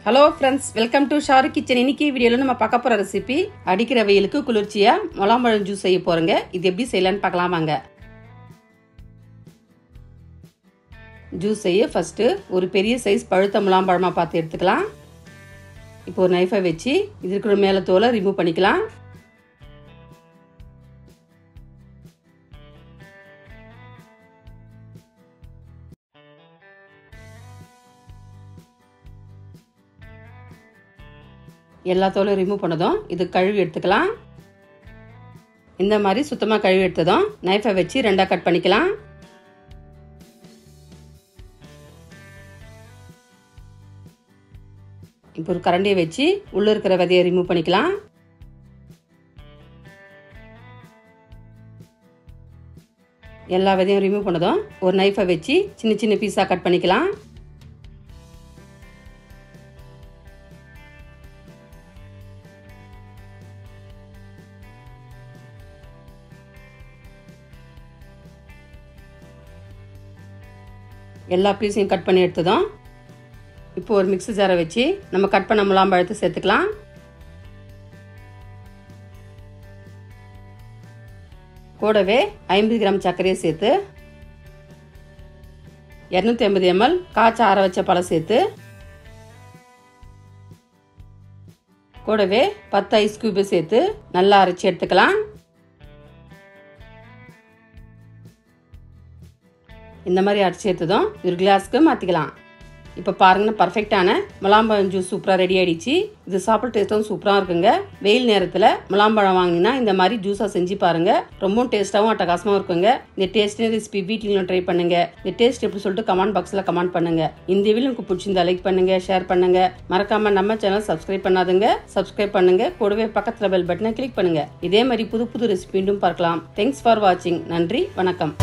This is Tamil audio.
Hello friends, welcome to Sharu kitchen. இன்னைக்கு வீடியோவில் நம்ம பார்க்க போகிற ரெசிபி அடிக்கிற வெயிலுக்கு குளிர்ச்சியாக முலாம்பழம் ஜூஸ் செய்ய போகிறோங்க. இது எப்படி செய்யலான்னு பார்க்கலாம் வாங்க. ஜூஸ் செய்ய ஃபஸ்ட்டு ஒரு பெரிய சைஸ் பழுத்த முலாம்பழமாக பார்த்து எடுத்துக்கலாம். இப்போ ஒரு நைஃபை வச்சு இது இருக்கிற மேலே தோலை ரிமூவ் பண்ணிக்கலாம். எல்லா தோலும் ரிமூவ் பண்ணதும் இது கழுவி எடுத்துக்கலாம். இந்த மாதிரி சுத்தமாக கழுவி எடுத்ததும் நைஃபை வச்சு ரெண்டாக கட் பண்ணிக்கலாம். இப்போ ஒரு கரண்டியை வச்சு உள்ள இருக்கிற விதையை ரிமூவ் பண்ணிக்கலாம். எல்லா விதையும் ரிமூவ் பண்ணதும் ஒரு நைஃபை வச்சு சின்ன சின்ன பீஸாக கட் பண்ணிக்கலாம். எல்லா பீஸையும் கட் பண்ணி எடுத்ததும் இப்போ ஒரு மிக்ஸி ஜாரை வச்சு நம்ம கட் பண்ண முலாம்பழத்தை சேர்த்துக்கலாம். கூடவே 50 கிராம் சர்க்கரையை சேர்த்து 250 ml காய்ச்சி ஆற வச்ச பழம் சேர்த்து கூடவே 10 ஐஸ் கியூபை சேர்த்து நல்லா அரைச்சி எடுத்துக்கலாம். இந்த மாதிரி அரைச்சி எடுத்ததும் ஒரு கிளாஸ்க்கு மாற்றிக்கலாம். இப்போ பாருங்கன்னா பர்ஃபெக்டான முலாம்பழம் ஜூஸ் சூப்பராக ரெடி ஆகிடுச்சு. இது சாப்பிட்ற டேஸ்ட்டும் சூப்பராக இருக்குங்க. வெயில் நேரத்தில் முலாம்பழம் வாங்கினா இந்த மாதிரி ஜூஸாக செஞ்சு பாருங்கள். ரொம்பவும் டேஸ்ட்டாகவும் அட்டகாசமாக இருக்குங்க. இந்த டேஸ்ட் ரெசிபி வீட்டிலும் ட்ரை பண்ணுங்க. இந்த டேஸ்ட் எப்படி சொல்லிட்டு கமெண்ட் பாக்ஸில் கமெண்ட் பண்ணுங்க. இந்த வீடியோ உங்களுக்கு பிடிச்சிருந்தா லைக் பண்ணுங்க, ஷேர் பண்ணுங்க. மறக்காம நம்ம சேனல் சப்ஸ்கிரைப் பண்ணாதுங்க, சப்ஸ்கிரைப் பண்ணுங்க. கூடவே பக்கத்தில் பெல் பட்டனை கிளிக் பண்ணுங்க. இதே மாதிரி புது புது ரெசிபி மீண்டும் பார்க்கலாம். தேங்க்ஸ் ஃபார் வாட்சிங். நன்றி, வணக்கம்.